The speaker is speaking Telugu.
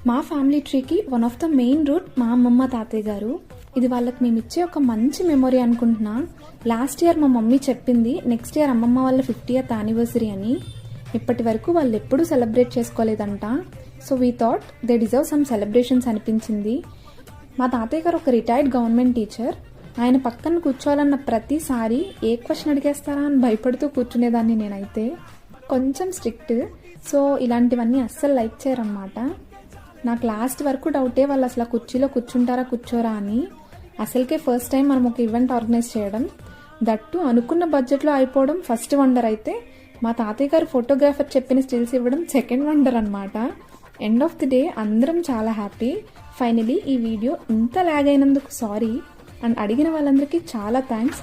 మా ఫ్యామిలీ ట్రీకి one of the main root మా అమ్మమ్మ తాతయ్య గారు. ఇది వాళ్ళకి మేము ఇచ్చే ఒక మంచి మెమొరీ అనుకుంటున్నా. లాస్ట్ ఇయర్ మా మమ్మీ చెప్పింది నెక్స్ట్ ఇయర్ అమ్మమ్మ వాళ్ళ 50th యానివర్సరీ అని. ఇప్పటి వరకు వాళ్ళు ఎప్పుడూ సెలబ్రేట్ చేసుకోలేదంట. So we thought they deserve some celebrations అనిపించింది. మా తాతయ్య గారు ఒక రిటైర్డ్ గవర్నమెంట్ టీచర్. ఆయన పక్కన కూర్చోవాలన్న ప్రతిసారి ఏ క్వశ్చన్ అడిగేస్తారా అని భయపడుతూ కూర్చునేదాన్ని నేనైతే. కొంచెం స్ట్రిక్ట్. సో ఇలాంటివన్నీ అస్సలు లైక్ చేయరన్నమాట. నాకు లాస్ట్ వరకు డౌటే వాళ్ళు అసలు కుర్చీలో కూర్చుంటారా కూర్చోరా అని. అసలుకే ఫస్ట్ టైం మనం ఒక ఈవెంట్ ఆర్గనైజ్ చేయడం, దట్టు అనుకున్న బడ్జెట్లో అయిపోవడం ఫస్ట్ వండర్ అయితే, మా తాతయ్య గారు ఫోటోగ్రాఫర్ చెప్పిన స్టిల్స్ ఇవ్వడం సెకండ్ వండర్ అనమాట. ఎండ్ ఆఫ్ ది డే అందరం చాలా హ్యాపీ. ఫైనలీ ఈ వీడియో ఇంత లాగ్ అయినందుకు సారీ, అండ్ అడిగిన వాళ్ళందరికీ చాలా థ్యాంక్స్.